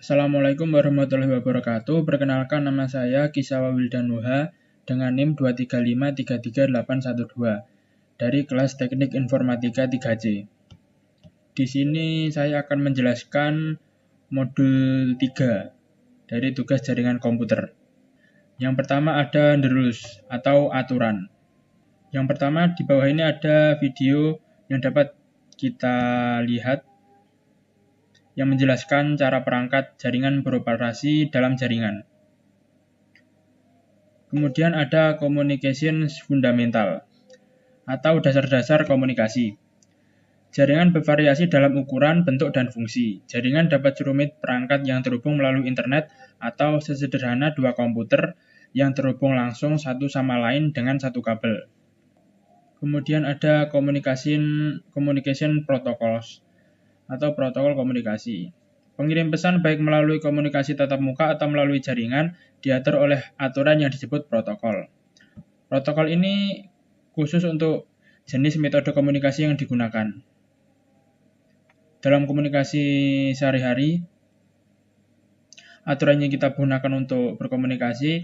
Assalamualaikum warahmatullahi wabarakatuh. Perkenalkan, nama saya Kisawa Wildanuha dengan NIM 235333812 dari kelas Teknik Informatika 3C. Di sini saya akan menjelaskan modul 3 dari tugas jaringan komputer. Yang pertama ada the rules atau aturan. Yang pertama di bawah ini ada video yang dapat kita lihat yang menjelaskan cara perangkat jaringan beroperasi dalam jaringan. Kemudian ada communication fundamental atau dasar-dasar komunikasi. Jaringan bervariasi dalam ukuran, bentuk, dan fungsi. Jaringan dapat serumit perangkat yang terhubung melalui internet atau sesederhana dua komputer yang terhubung langsung satu sama lain dengan satu kabel. Kemudian ada communication protocols atau protokol komunikasi. Pengirim pesan baik melalui komunikasi tatap muka atau melalui jaringan diatur oleh aturan yang disebut protokol. Protokol ini khusus untuk jenis metode komunikasi yang digunakan. Dalam komunikasi sehari-hari, aturan yang kita gunakan untuk berkomunikasi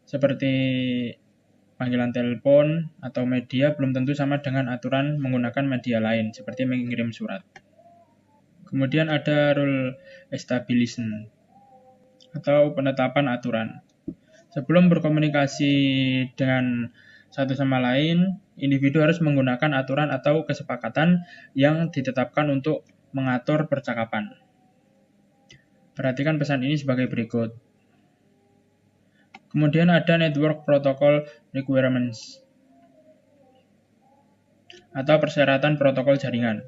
seperti panggilan telepon atau media belum tentu sama dengan aturan menggunakan media lain seperti mengirim surat. Kemudian ada rule establishment atau penetapan aturan. Sebelum berkomunikasi dengan satu sama lain, individu harus menggunakan aturan atau kesepakatan yang ditetapkan untuk mengatur percakapan. Perhatikan pesan ini sebagai berikut. Kemudian ada network protocol requirements atau persyaratan protokol jaringan.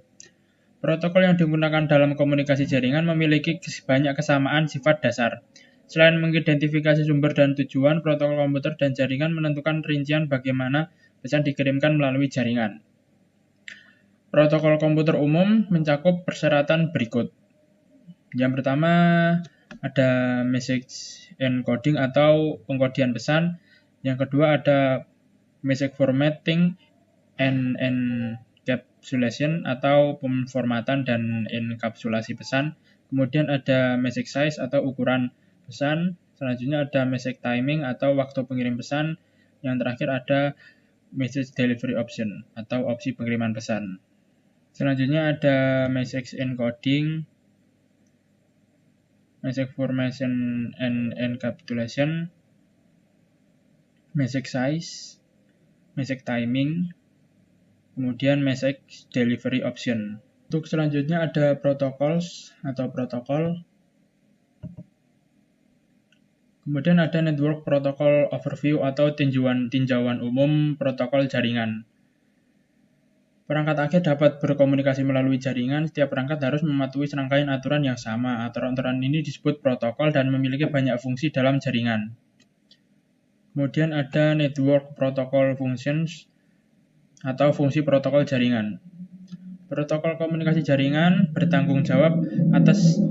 Protokol yang digunakan dalam komunikasi jaringan memiliki banyak kesamaan sifat dasar. Selain mengidentifikasi sumber dan tujuan, protokol komputer dan jaringan menentukan rincian bagaimana pesan dikirimkan melalui jaringan. Protokol komputer umum mencakup persyaratan berikut. Yang pertama ada message encoding atau pengkodian pesan. Yang kedua ada message formatting and encapsulation atau pemformatan dan enkapsulasi pesan. Kemudian ada message size atau ukuran pesan. Selanjutnya ada message timing atau waktu pengirim pesan. Yang terakhir ada message delivery option atau opsi pengiriman pesan. Selanjutnya ada message encoding, message formation and encapsulation, message size, message timing, kemudian message delivery option. Untuk selanjutnya ada protocols atau protokol. Kemudian ada network protocol overview atau tinjauan umum protokol jaringan. Perangkat akhir dapat berkomunikasi melalui jaringan. Setiap perangkat harus mematuhi serangkaian aturan yang sama. Aturan-aturan ini disebut protokol dan memiliki banyak fungsi dalam jaringan. Kemudian ada network protocol functions atau fungsi protokol jaringan. Protokol komunikasi jaringan bertanggung jawab atas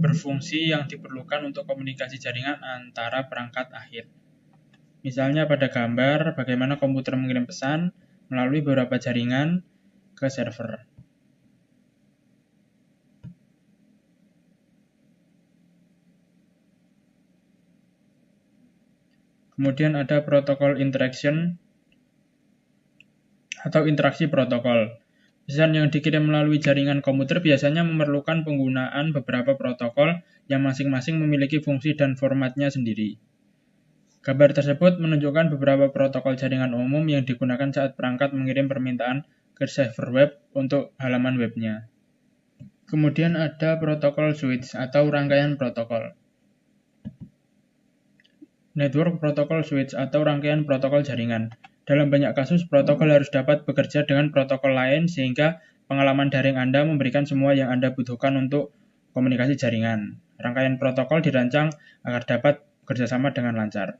berfungsi yang diperlukan untuk komunikasi jaringan antara perangkat akhir. Misalnya pada gambar, bagaimana komputer mengirim pesan melalui beberapa jaringan ke server. Kemudian ada protokol interaction atau interaksi protokol. Pesan yang dikirim melalui jaringan komputer biasanya memerlukan penggunaan beberapa protokol yang masing-masing memiliki fungsi dan formatnya sendiri. Gambar tersebut menunjukkan beberapa protokol jaringan umum yang digunakan saat perangkat mengirim permintaan ke server web untuk halaman webnya. Kemudian ada protokol switch atau rangkaian protokol. Network protokol switch atau rangkaian protokol jaringan. Dalam banyak kasus, protokol harus dapat bekerja dengan protokol lain sehingga pengalaman daring Anda memberikan semua yang Anda butuhkan untuk komunikasi jaringan. Rangkaian protokol dirancang agar dapat bekerjasama dengan lancar.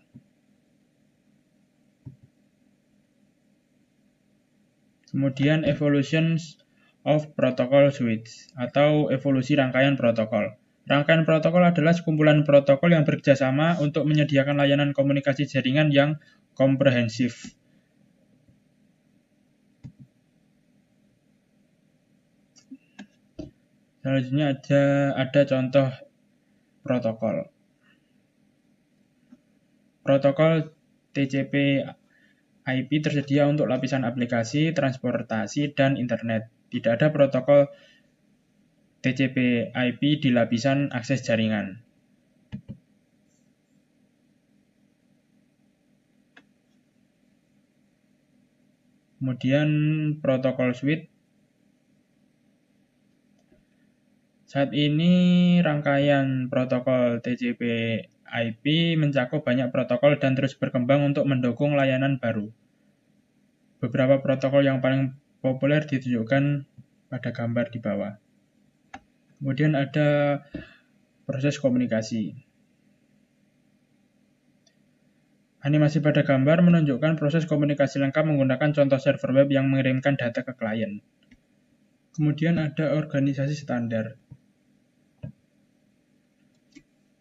Kemudian evolution of protocol switch atau evolusi rangkaian protokol. Rangkaian protokol adalah sekumpulan protokol yang bekerjasama untuk menyediakan layanan komunikasi jaringan yang komprehensif. Selanjutnya ada contoh protokol. Protokol TCP/IP tersedia untuk lapisan aplikasi, transportasi, dan internet. Tidak ada protokol TCP/IP di lapisan akses jaringan. Kemudian protokol switch. Saat ini rangkaian protokol TCP/IP mencakup banyak protokol dan terus berkembang untuk mendukung layanan baru. Beberapa protokol yang paling populer ditunjukkan pada gambar di bawah. Kemudian ada proses komunikasi. Animasi pada gambar menunjukkan proses komunikasi lengkap menggunakan contoh server web yang mengirimkan data ke klien. Kemudian ada organisasi standar.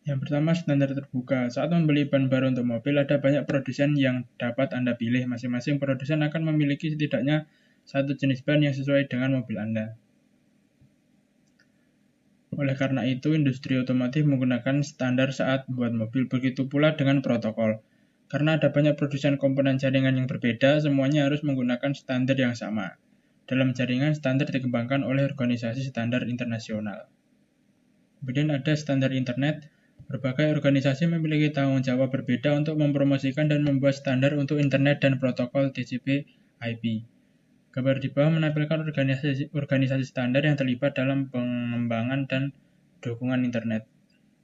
Yang pertama, standar terbuka. Saat membeli ban baru untuk mobil, ada banyak produsen yang dapat Anda pilih. Masing-masing produsen akan memiliki setidaknya satu jenis ban yang sesuai dengan mobil Anda. Oleh karena itu, industri otomotif menggunakan standar saat membuat mobil. Begitu pula dengan protokol. Karena ada banyak produsen komponen jaringan yang berbeda, semuanya harus menggunakan standar yang sama. Dalam jaringan, standar dikembangkan oleh organisasi standar internasional. Kemudian ada standar internet. Berbagai organisasi memiliki tanggung jawab berbeda untuk mempromosikan dan membuat standar untuk internet dan protokol TCP/IP. Gambar di bawah menampilkan organisasi standar yang terlibat dalam pengembangan dan dukungan internet.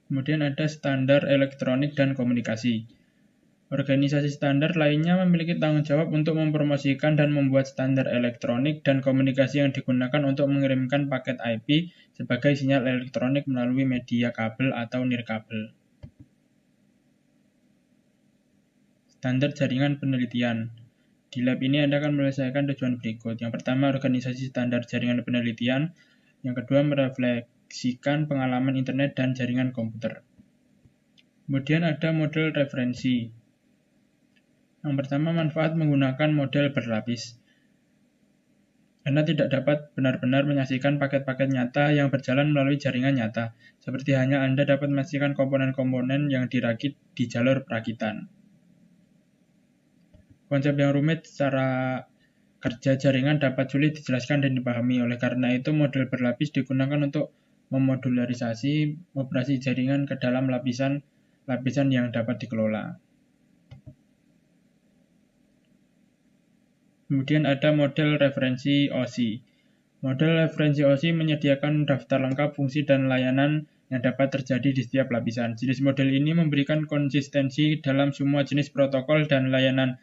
Kemudian ada standar elektronik dan komunikasi. Organisasi standar lainnya memiliki tanggung jawab untuk mempromosikan dan membuat standar elektronik dan komunikasi yang digunakan untuk mengirimkan paket IP sebagai sinyal elektronik melalui media kabel atau nirkabel. Standar jaringan penelitian. Di lab ini Anda akan menyelesaikan tujuan berikut. Yang pertama, organisasi standar jaringan penelitian. Yang kedua, merefleksikan pengalaman internet dan jaringan komputer. Kemudian ada model referensi. Yang pertama, manfaat menggunakan model berlapis. Anda tidak dapat benar-benar menyaksikan paket-paket nyata yang berjalan melalui jaringan nyata, seperti hanya Anda dapat menyaksikan komponen-komponen yang dirakit di jalur perakitan. Konsep yang rumit secara kerja jaringan dapat sulit dijelaskan dan dipahami. Oleh karena itu, model berlapis digunakan untuk memodularisasi operasi jaringan ke dalam lapisan yang dapat dikelola. Kemudian ada model referensi OSI. Model referensi OSI menyediakan daftar lengkap fungsi dan layanan yang dapat terjadi di setiap lapisan. Jenis model ini memberikan konsistensi dalam semua jenis protokol dan layanan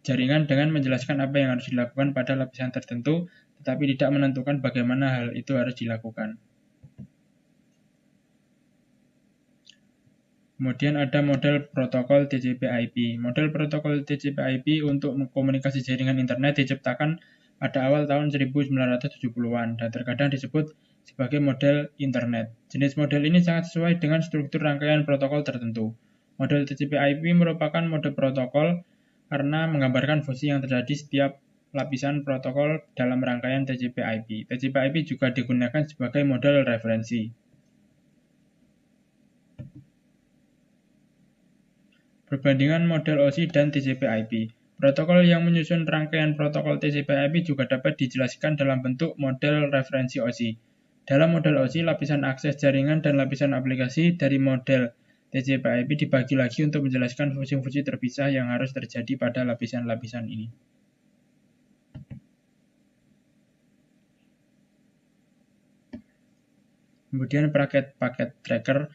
jaringan dengan menjelaskan apa yang harus dilakukan pada lapisan tertentu, tetapi tidak menentukan bagaimana hal itu harus dilakukan. Kemudian ada model protokol TCP/IP. Model protokol TCP/IP untuk komunikasi jaringan internet diciptakan pada awal tahun 1970-an dan terkadang disebut sebagai model internet. Jenis model ini sangat sesuai dengan struktur rangkaian protokol tertentu. Model TCP/IP merupakan mode protokol karena menggambarkan fungsi yang terjadi setiap lapisan protokol dalam rangkaian TCP/IP. TCP/IP juga digunakan sebagai model referensi. Perbandingan model OSI dan TCP/IP. Protokol yang menyusun rangkaian protokol TCP/IP juga dapat dijelaskan dalam bentuk model referensi OSI. Dalam model OSI, lapisan akses jaringan dan lapisan aplikasi dari model TCP/IP dibagi lagi untuk menjelaskan fungsi-fungsi terpisah yang harus terjadi pada lapisan-lapisan ini. Kemudian paket tracker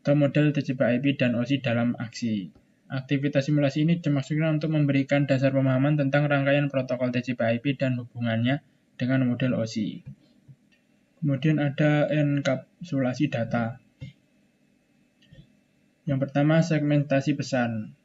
atau model TCP/IP dan OSI dalam aksi. Aktivitas simulasi ini dimaksudkan untuk memberikan dasar pemahaman tentang rangkaian protokol TCP/IP dan hubungannya dengan model OSI. Kemudian ada enkapsulasi data. Yang pertama, segmentasi pesan.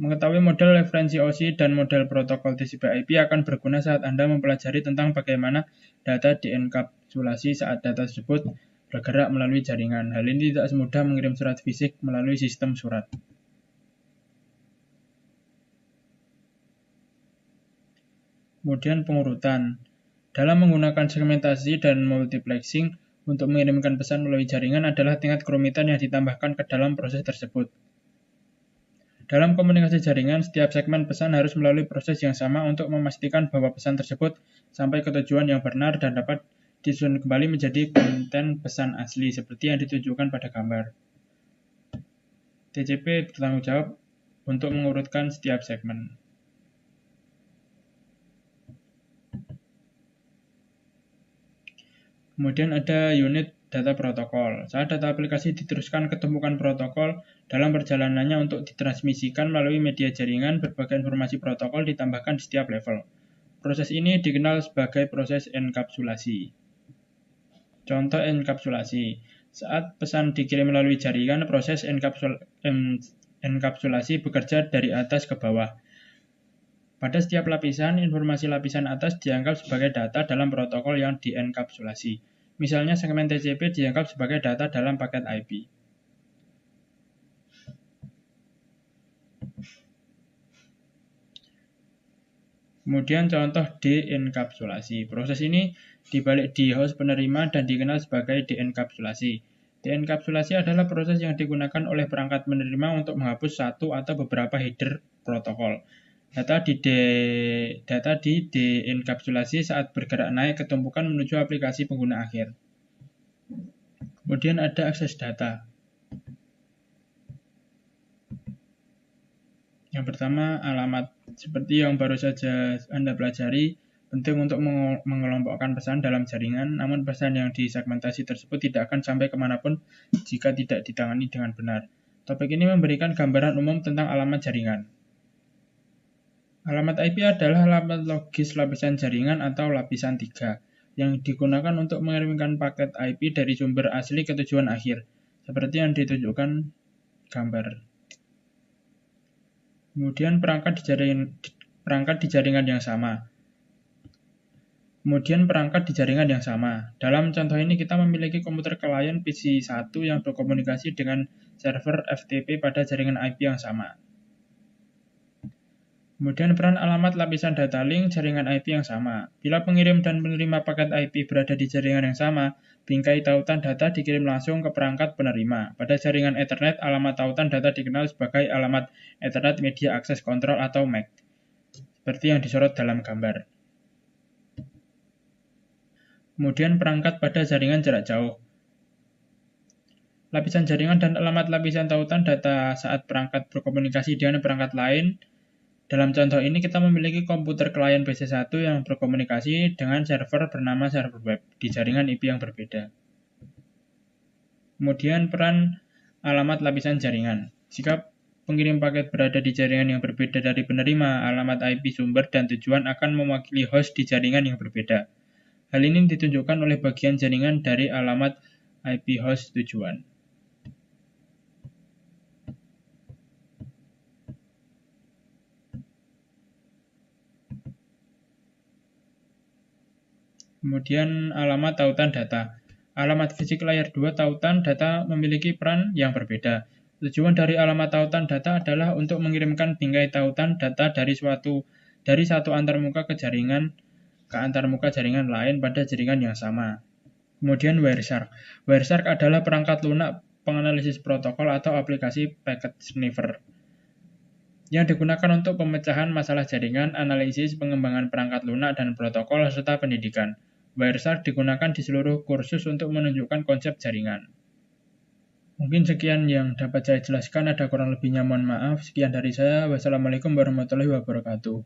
Mengetahui model referensi OSI dan model protokol TCP/IP akan berguna saat Anda mempelajari tentang bagaimana data dienkapsulasi saat data tersebut bergerak melalui jaringan. Hal ini tidak semudah mengirim surat fisik melalui sistem surat. Kemudian pengurutan. Dalam menggunakan segmentasi dan multiplexing, untuk mengirimkan pesan melalui jaringan adalah tingkat kerumitan yang ditambahkan ke dalam proses tersebut. Dalam komunikasi jaringan, setiap segmen pesan harus melalui proses yang sama untuk memastikan bahwa pesan tersebut sampai ke tujuan yang benar dan dapat disusun kembali menjadi konten pesan asli seperti yang ditunjukkan pada gambar. TCP bertanggung jawab untuk mengurutkan setiap segmen. Kemudian ada unit data protokol. Saat data aplikasi diteruskan ke tumpukan protokol, dalam perjalanannya untuk ditransmisikan melalui media jaringan, berbagai informasi protokol ditambahkan di setiap level. Proses ini dikenal sebagai proses enkapsulasi. Contoh enkapsulasi. Saat pesan dikirim melalui jaringan, proses enkapsulasi bekerja dari atas ke bawah. Pada setiap lapisan, informasi lapisan atas dianggap sebagai data dalam protokol yang dienkapsulasi. Misalnya, segmen TCP dianggap sebagai data dalam paket IP. Kemudian contoh dienkapsulasi. Proses ini dibalik di host penerima dan dikenal sebagai dienkapsulasi. Dienkapsulasi adalah proses yang digunakan oleh perangkat menerima untuk menghapus satu atau beberapa header protokol. Data di dienkapsulasi saat bergerak naik ke tumpukan menuju aplikasi pengguna akhir. Kemudian ada akses data. Yang pertama, alamat. Seperti yang baru saja Anda pelajari, penting untuk mengelompokkan pesan dalam jaringan, namun pesan yang disegmentasi tersebut tidak akan sampai kemanapun jika tidak ditangani dengan benar. Topik ini memberikan gambaran umum tentang alamat jaringan. Alamat IP adalah alamat logis lapisan jaringan atau lapisan 3, yang digunakan untuk mengirimkan paket IP dari sumber asli ke tujuan akhir, seperti yang ditunjukkan gambar. Kemudian perangkat di jaringan yang sama. Dalam contoh ini kita memiliki komputer klien PC1 yang berkomunikasi dengan server FTP pada jaringan IP yang sama. Kemudian peran alamat lapisan data link jaringan IP yang sama. Bila pengirim dan penerima paket IP berada di jaringan yang sama, bingkai tautan data dikirim langsung ke perangkat penerima. Pada jaringan Ethernet, alamat tautan data dikenal sebagai alamat Ethernet Media Access Control atau MAC, seperti yang disorot dalam gambar. Kemudian perangkat pada jaringan jarak jauh. Lapisan jaringan dan alamat lapisan tautan data saat perangkat berkomunikasi dengan perangkat lain. Dalam contoh ini kita memiliki komputer klien PC1 yang berkomunikasi dengan server bernama server web di jaringan IP yang berbeda. Kemudian peran alamat lapisan jaringan. Jika pengirim paket berada di jaringan yang berbeda dari penerima, alamat IP sumber dan tujuan akan mewakili host di jaringan yang berbeda. Hal ini ditunjukkan oleh bagian jaringan dari alamat IP host tujuan. Kemudian alamat tautan data. Alamat fisik layer 2 tautan data memiliki peran yang berbeda. Tujuan dari alamat tautan data adalah untuk mengirimkan bingkai tautan data dari satu antarmuka ke antarmuka jaringan lain pada jaringan yang sama. Kemudian Wireshark. Wireshark adalah perangkat lunak penganalisis protokol atau aplikasi packet sniffer yang digunakan untuk pemecahan masalah jaringan, analisis, pengembangan perangkat lunak dan protokol, serta pendidikan. Wireshark digunakan di seluruh kursus untuk menunjukkan konsep jaringan. Mungkin sekian yang dapat saya jelaskan, ada kurang lebihnya mohon maaf. Sekian dari saya. Wassalamualaikum warahmatullahi wabarakatuh.